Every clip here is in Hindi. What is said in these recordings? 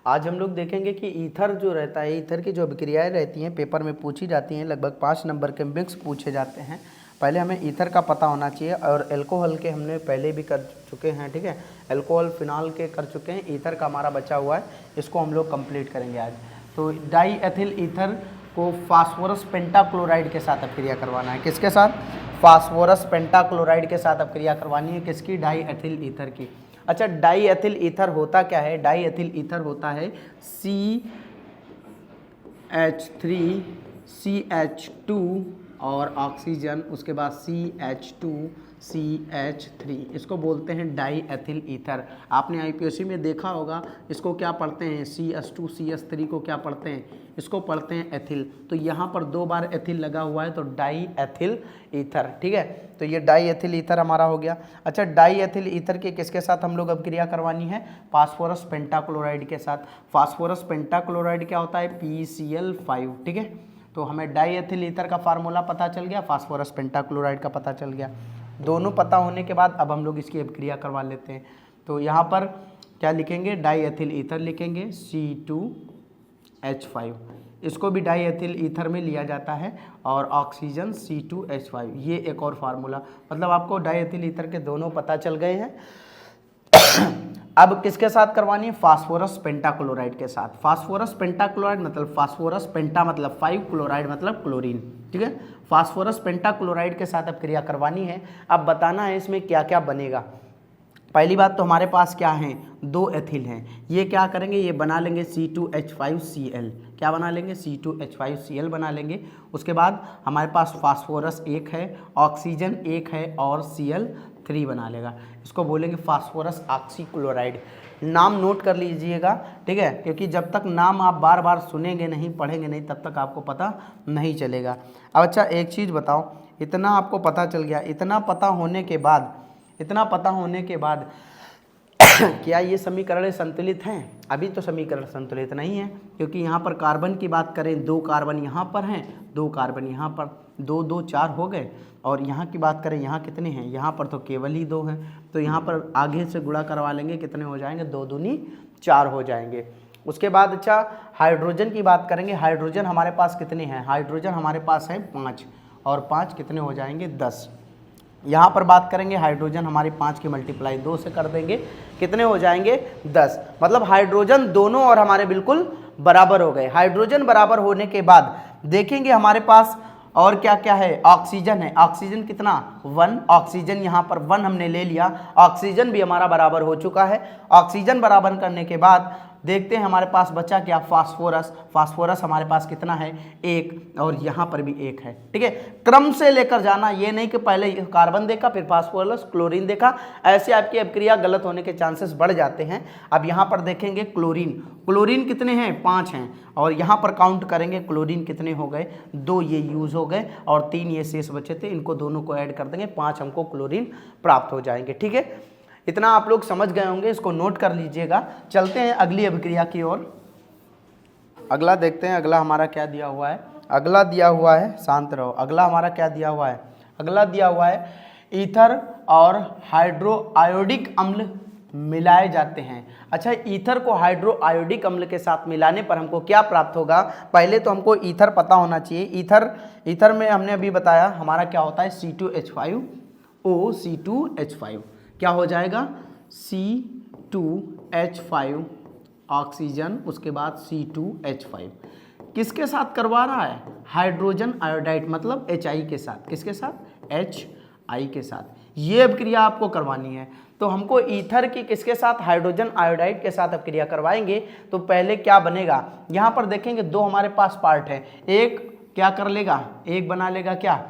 आज हम लोग देखेंगे कि ईथर जो रहता है, ईथर की जो अभिक्रियाएं रहती हैं पेपर में पूछी जाती हैं, लगभग 5 नंबर के मिक्स पूछे जाते हैं। पहले हमें ईथर का पता होना चाहिए और एल्कोहल के हमने पहले भी कर चुके हैं, ठीक है। अल्कोहल फिनॉल के कर चुके हैं, ईथर का हमारा बचा हुआ है, इसको हम लोग कंप्लीट करेंगे आज। तो डाई एथिल ईथर को फास्फोरस पेंटाक्लोराइड के साथ अभिक्रिया करवाना है। किसके साथ? फास्फोरस पेंटाक्लोराइड के साथ अभिक्रिया करवानी है। किसकी? डाई एथिल ईथर की। अच्छा, डाई एथिल ईथर होता क्या है? डाई एथिल ईथर होता है CH3CH2 और ऑक्सीजन, उसके बाद CH2CH3, इसको बोलते हैं डाई एथिल ईथर। आपने आईपीएससी में देखा होगा, इसको क्या पढ़ते हैं? CH2CH3 को क्या पढ़ते हैं? इसको पढ़ते हैं एथिल। तो यहाँ पर 2 बार एथिल लगा हुआ है, तो डाई एथिल ईथर, ठीक है। तो ये डाई एथिल ईथर हमारा हो गया। अच्छा, डाई एथिल ईथर के किसके साथ हम लोग अभिक्रिया करवानी है? फास्फोरस पेंटाक्लोराइड के साथ। फास्फोरस पेंटाक्लोराइड क्या होता है? PCl5, ठीक है। तो हमें डाई एथिल ईथर का फार्मूला पता चल गया, फास्फोरस पेंटाक्लोराइड का पता चल गया। दोनों पता होने के बाद अब हम लोग इसकी अभिक्रिया करवा लेते हैं। तो यहाँ पर क्या लिखेंगे? डाई एथिल ईथर लिखेंगे, C2H5। इसको भी डाई एथिल ईथर में लिया जाता है और ऑक्सीजन C2H5। ये एक और फार्मूला, मतलब आपको डाई एथिल ईथर के दोनों पता चल गए हैं। अब किसके साथ करवानी है? फास्फोरस पेंटाक्लोराइड के साथ। फास्फोरस पेंटाक्लोराइड मतलब फास्फोरस, पेंटा मतलब 5, क्लोराइड मतलब क्लोरीन, ठीक है। फास्फोरस पेंटाक्लोराइड के साथ अब क्रिया करवानी है। अब बताना है इसमें क्या क्या बनेगा। पहली बात तो हमारे पास क्या है? 2 एथिल हैं। ये क्या करेंगे? ये बना लेंगे C2H5Cl। क्या बना लेंगे? C2H5Cl बना लेंगे। उसके बाद हमारे पास फास्फोरस 1 है, ऑक्सीजन 1 है और Cl3 बना लेगा। इसको बोलेंगे फास्फोरस ऑक्सीक्लोराइड। नाम नोट कर लीजिएगा, ठीक है, क्योंकि जब तक नाम आप बार बार सुनेंगे नहीं, पढ़ेंगे नहीं, तब तक आपको पता नहीं चलेगा। अब अच्छा, एक चीज़ बताओ, इतना आपको पता चल गया, इतना पता होने के बाद क्या ये समीकरण संतुलित हैं? अभी तो समीकरण संतुलित नहीं है, क्योंकि यहाँ पर कार्बन की बात करें, 2 कार्बन यहाँ पर हैं, 2 कार्बन यहाँ पर, 2 2 4 हो गए। और यहाँ की बात करें, यहाँ कितने हैं? यहाँ पर तो केवल ही 2 हैं। तो यहाँ पर आगे से गुणा करवा लेंगे, कितने हो जाएंगे? 2 दूनी 4 हो जाएंगे। उसके बाद अच्छा, हाइड्रोजन की बात करेंगे। हाइड्रोजन हमारे पास कितने हैं? हाइड्रोजन हमारे पास है 5, और 5 कितने हो जाएंगे? 10। यहाँ पर बात करेंगे, हाइड्रोजन हमारे 5 की मल्टीप्लाई 2 से कर देंगे, कितने हो जाएंगे? 10। मतलब हाइड्रोजन दोनों और हमारे बिल्कुल बराबर हो गए। हाइड्रोजन बराबर होने के बाद देखेंगे हमारे पास और क्या क्या है? ऑक्सीजन है। ऑक्सीजन कितना? 1। ऑक्सीजन यहाँ पर 1 हमने ले लिया, ऑक्सीजन भी हमारा बराबर हो चुका है। ऑक्सीजन बराबर करने के बाद देखते हैं हमारे पास बचा क्या? फास्फोरस। फास्फोरस हमारे पास कितना है? 1, और यहाँ पर भी 1 है, ठीक है। क्रम से लेकर जाना, ये नहीं कि पहले कार्बन देखा फिर फास्फोरस क्लोरीन देखा, ऐसे आपकी अभिक्रिया गलत होने के चांसेस बढ़ जाते हैं। अब यहाँ पर देखेंगे क्लोरीन। क्लोरीन कितने हैं? 5 हैं, और यहाँ पर काउंट करेंगे क्लोरीन कितने हो गए? 2 ये यूज हो गए और 3 ये शेष बचे थे, इनको दोनों को ऐड कर देंगे, 5 हमको क्लोरीन प्राप्त हो जाएंगे, ठीक है। इतना आप लोग समझ गए होंगे, इसको नोट कर लीजिएगा। चलते हैं अगली अभिक्रिया की ओर। अगला देखते हैं, अगला हमारा क्या दिया हुआ है। अगला दिया हुआ है, शांत रहो, अगला हमारा क्या दिया हुआ है? अगला दिया हुआ है ईथर और हाइड्रो आयोडिक अम्ल मिलाए जाते हैं। अच्छा, ईथर को हाइड्रो आयोडिक अम्ल के साथ मिलाने पर हमको क्या प्राप्त होगा? पहले तो हमको ईथर पता होना चाहिए। ईथर में हमने अभी बताया हमारा क्या होता है? C2H5O, C2H5 क्या हो जाएगा? C2H5 ऑक्सीजन, उसके बाद C2H5 किसके साथ करवा रहा है? हाइड्रोजन आयोडाइड, मतलब HI के साथ। किसके साथ? HI के साथ। ये अभिक्रिया आपको करवानी है। तो हमको ईथर की किसके साथ? हाइड्रोजन आयोडाइड के साथ अभिक्रिया करवाएंगे। तो पहले क्या बनेगा? यहाँ पर देखेंगे 2 हमारे पास पार्ट है। एक क्या कर लेगा? एक बना लेगा क्या?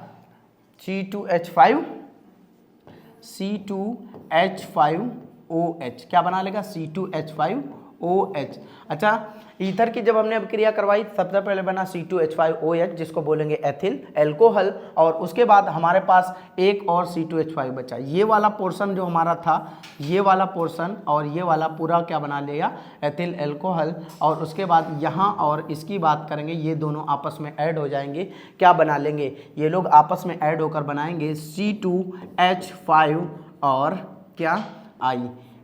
C2H5OH। क्या बना लेगा? C2H5OH। अच्छा, ईथर की जब हमने अभिक्रिया करवाई, सबसे पहले बना C2H5OH, जिसको बोलेंगे एथिल एल्कोहल, और उसके बाद हमारे पास एक और C2H5 बचा। ये वाला पोर्शन जो हमारा था, ये वाला पोर्शन और ये वाला पूरा क्या बना लिया? Ethyl alcohol. और उसके बाद यहाँ और इसकी बात करेंगे, ये दोनों आपस में ऐड हो जाएंगे, क्या बना लेंगे? ये लोग आपस में ऐड होकर बनाएंगे C2H5 और क्या? I।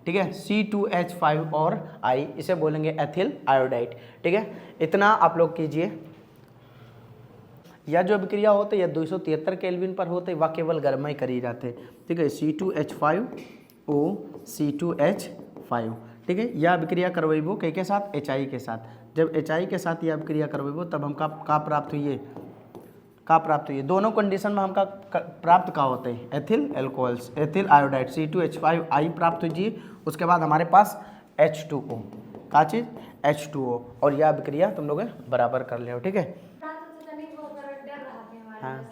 ठीक है, C2H5 और I, इसे बोलेंगे एथिल आयोडाइड। ठीक है, इतना आप लोग कीजिए। या जो अभिक्रिया होते या 273 केल्विन पर होते वह केवल गर्म ही करी जाते। ठीक है, C2H5O C2H5। ठीक है, यह अभिक्रिया करवेबो के साथ, HI के साथ। जब HI के साथ यह अभिक्रिया करवेबो तब हम का प्राप्त हुई, का प्राप्त हुई। दोनों कंडीशन में हमका प्राप्त का होते हैं ethyl alcohols, ethyl iodide C2H5I प्राप्त हुई। उसके बाद हमारे पास H2O, का चीज़ H2O, और यह अभिक्रिया तुम लोग बराबर कर ले। ठीक है, हाँ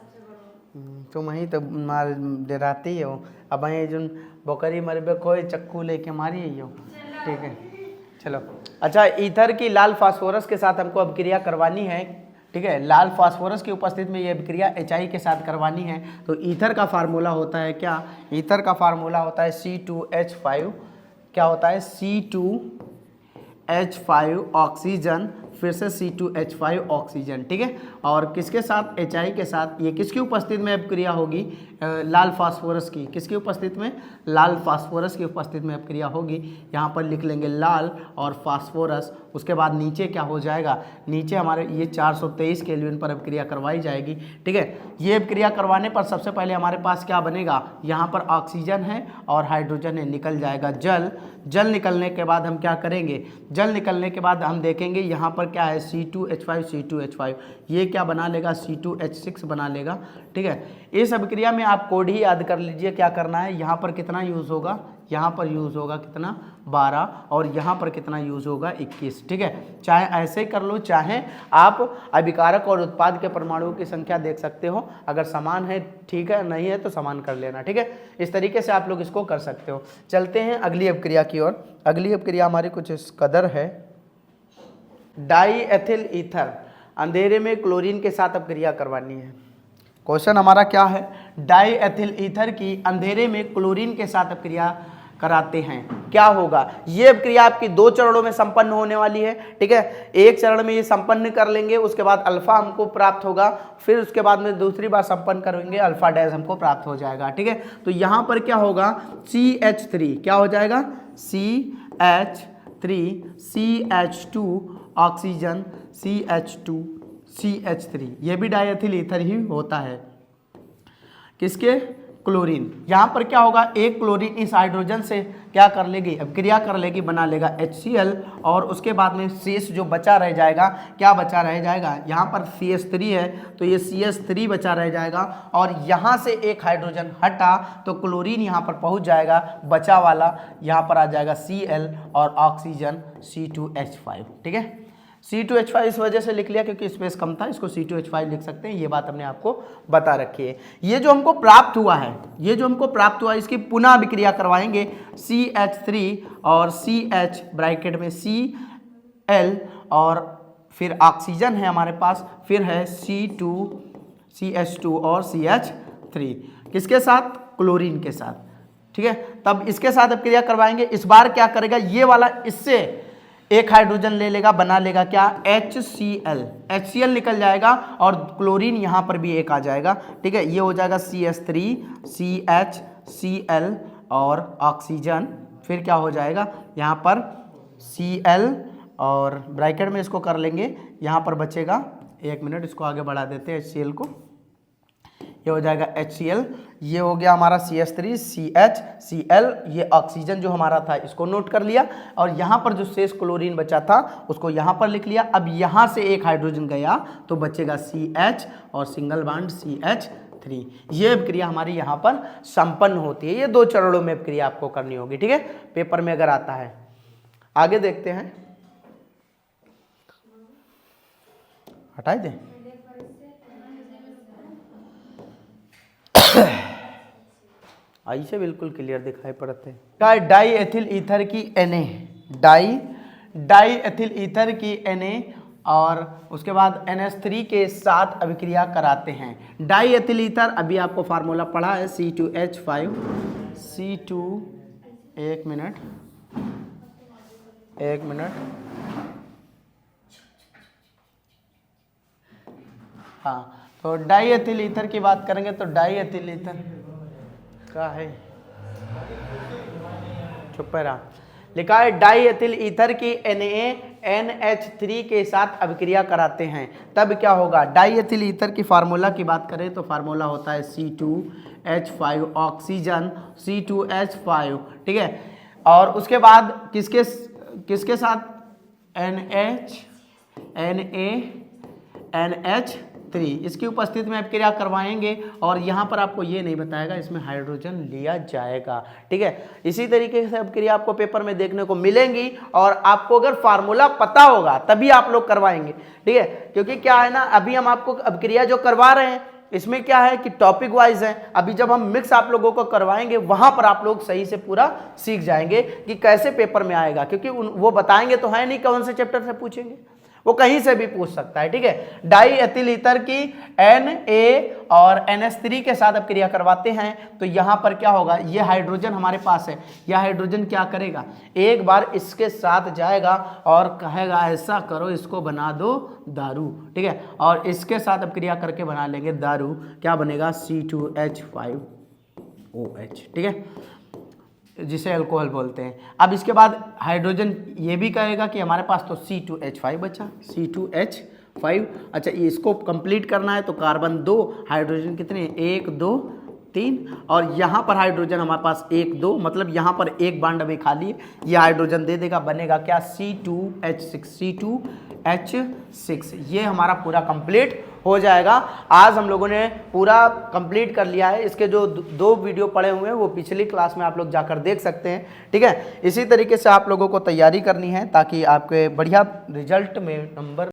तुम वहीं तो मार डराती हो। अब वहीं जो बकरी मरबे कोई चक्कू लेके मारी हो। ठीक है, चलो। अच्छा, ईथर की लाल फास्फोरस के साथ हमको अभिक्रिया करवानी है। ठीक है, लाल फास्फोरस की उपस्थिति में ये अभिक्रिया HI के साथ करवानी है। तो ईथर का फार्मूला होता है क्या, ईथर का फार्मूला होता है C2H5, क्या होता है C2H5 ऑक्सीजन, फिर से C2H5 ऑक्सीजन। ठीक है, और किसके साथ, HI के साथ। ये किसकी उपस्थिति में अभिक्रिया होगी, लाल फास्फोरस की। किसकी उपस्थिति में, लाल फास्फोरस की उपस्थिति में अभिक्रिया होगी। यहाँ पर लिख लेंगे लाल और फास्फोरस। उसके बाद नीचे क्या हो जाएगा, नीचे हमारे ये 423 केल्विन पर अभिक्रिया करवाई जाएगी। ठीक है, ये अभिक्रिया करवाने पर सबसे पहले हमारे पास क्या बनेगा, यहाँ पर ऑक्सीजन है और हाइड्रोजन है, निकल जाएगा जल। जल निकलने के बाद हम क्या करेंगे, जल निकलने के बाद हम देखेंगे यहाँ पर क्या है C2H5 C2H5, ये क्या बना लेगा C2H6 बना लेगा। ठीक है, इस अभिक्रिया में आप कोड ही याद कर लीजिए क्या करना है। यहाँ पर कितना यूज़ होगा, यहाँ पर यूज़ होगा कितना 12, और यहाँ पर कितना यूज़ होगा 21। ठीक है, चाहे ऐसे कर लो, चाहे आप अभिकारक और उत्पाद के परमाणुओं की संख्या देख सकते हो। अगर समान है ठीक है, नहीं है तो समान कर लेना। ठीक है, इस तरीके से आप लोग इसको कर सकते हो। चलते हैं अगली अभिक्रिया की ओर। अगली अभिक्रिया हमारी कुछ इस कदर है। डाई एथिल ईथर, अंधेरे में क्लोरीन के साथ अभिक्रिया करवानी है। क्वेश्चन हमारा क्या है, डाई एथिल ईथर की अंधेरे में क्लोरीन के साथ अभिक्रिया कराते हैं, क्या होगा। ये अभिक्रिया आपकी 2 चरणों में संपन्न होने वाली है। ठीक है, एक चरण में ये संपन्न कर लेंगे, उसके बाद अल्फा हमको प्राप्त होगा, फिर उसके बाद में दूसरी बार संपन्न करेंगे, अल्फा डैश हमको प्राप्त हो जाएगा। ठीक है, तो यहाँ पर क्या होगा CH3, क्या हो जाएगा CH3 CH2 oxygen CH2 CH3, ये भी डाइएथिल ईथर ही होता है। किसके, क्लोरीन। यहाँ पर क्या होगा, एक क्लोरीन इस हाइड्रोजन से क्या कर लेगी, अभिक्रिया कर लेगी, बना लेगा HCl, और उसके बाद में शेष जो बचा रह जाएगा, क्या बचा रह जाएगा, यहाँ पर CH3 है तो ये CH3 बचा रह जाएगा, और यहाँ से एक हाइड्रोजन हटा तो क्लोरीन यहाँ पर पहुँच जाएगा, बचा वाला यहाँ पर आ जाएगा Cl और ऑक्सीजन C2H5। ठीक है, C2H5 इस वजह से लिख लिया क्योंकि स्पेस कम था, इसको C2H5 लिख सकते हैं। ये बात हमने आपको बता रखी है। ये जो हमको प्राप्त हुआ है, ये जो हमको प्राप्त हुआ है, इसकी पुनः अभिक्रिया करवाएंगे CH3 और CH ब्रैकेट में Cl, और फिर ऑक्सीजन है हमारे पास, फिर है CH2 और CH3, किसके साथ, क्लोरीन के साथ। ठीक है, तब इसके साथ अभिक्रिया करवाएंगे। इस बार क्या करेगा, ये वाला इससे एक हाइड्रोजन ले लेगा, बना लेगा क्या HCl निकल जाएगा, और क्लोरीन यहाँ पर भी एक आ जाएगा। ठीक है, ये हो जाएगा CH3 CHCl और ऑक्सीजन, फिर क्या हो जाएगा यहाँ पर Cl, और ब्रैकेट में इसको कर लेंगे, यहाँ पर बचेगा, 1 मिनट इसको आगे बढ़ा देते हैं HCl को, ये हो जाएगा HCl, ये हो गया हमारा CH3 CHCl, ये ऑक्सीजन जो हमारा था इसको नोट कर लिया, और यहाँ पर जो शेष क्लोरीन बचा था उसको यहाँ पर लिख लिया। अब यहाँ से एक हाइड्रोजन गया तो बचेगा CH और सिंगल बॉन्ड CH3। ये अभिक्रिया हमारी यहाँ पर संपन्न होती है। ये 2 चरणों में अभिक्रिया आपको करनी होगी। ठीक है, पेपर में अगर आता है। आगे देखते हैं, हटाई दें, ऐसे बिल्कुल क्लियर दिखाई पड़ते हैं। डाई एथिल ईथर की Na, डाई एथिल ईथर की Na, और उसके बाद NH3 के साथ अभिक्रिया कराते हैं। डाई एथिल ईथर, अभी आपको फार्मूला पढ़ा है C2H5 C2, 1 मिनट, हाँ, तो डाई एथिल ईथर की बात करेंगे तो डाई एथिल ईथर का है शुक्र लिखा है डाई एथिल ईथर की NaNH3 के साथ अभिक्रिया कराते हैं तब क्या होगा। डाई एथिल ईथर की फार्मूला की बात करें तो फार्मूला होता है C2H5 ऑक्सीजन C2H5, ठीक है। और उसके बाद किसके साथ NaNH3 इसकी उपस्थिति में अभिक्रिया करवाएंगे और यहाँ पर आपको ये नहीं बताएगा इसमें हाइड्रोजन लिया जाएगा, ठीक है। इसी तरीके से अभिक्रिया आपको पेपर में देखने को मिलेंगी और आपको अगर फार्मूला पता होगा तभी आप लोग करवाएंगे, ठीक है। क्योंकि क्या है ना, अभी हम आपको अभिक्रिया जो करवा रहे हैं इसमें क्या है कि टॉपिक वाइज है। अभी जब हम मिक्स आप लोगों को करवाएंगे वहां पर आप लोग सही से पूरा सीख जाएंगे कि कैसे पेपर में आएगा, क्योंकि वो बताएंगे तो है नहीं कौन से चैप्टर से पूछेंगे, वो कहीं से भी पूछ सकता है, ठीक है। डाई एथिल ईथर की Na और NH3 के साथ अभिक्रिया करवाते हैं तो यहां पर क्या होगा, ये हाइड्रोजन हमारे पास है, यह हाइड्रोजन क्या करेगा, एक बार इसके साथ जाएगा और कहेगा ऐसा करो इसको बना दो दारू, ठीक है। और इसके साथ अभिक्रिया करके बना लेंगे दारू, क्या बनेगा C2H5OH, ठीक है, जिसे अल्कोहल बोलते हैं। अब इसके बाद हाइड्रोजन ये भी कहेगा कि हमारे पास तो C2H5 बचा, C2H5। अच्छा, इसको कंप्लीट करना है तो कार्बन 2, हाइड्रोजन कितने, 1 2 3, और यहाँ पर हाइड्रोजन हमारे पास 1 2, मतलब यहाँ पर एक बॉन्ड अभी खाली है, ये हाइड्रोजन दे देगा, बनेगा क्या C2H6 ये हमारा पूरा कंप्लीट हो जाएगा। आज हम लोगों ने पूरा कंप्लीट कर लिया है। इसके जो 2 वीडियो पड़े हुए हैं वो पिछली क्लास में आप लोग जाकर देख सकते हैं, ठीक है। इसी तरीके से आप लोगों को तैयारी करनी है ताकि आपके बढ़िया रिजल्ट में नंबर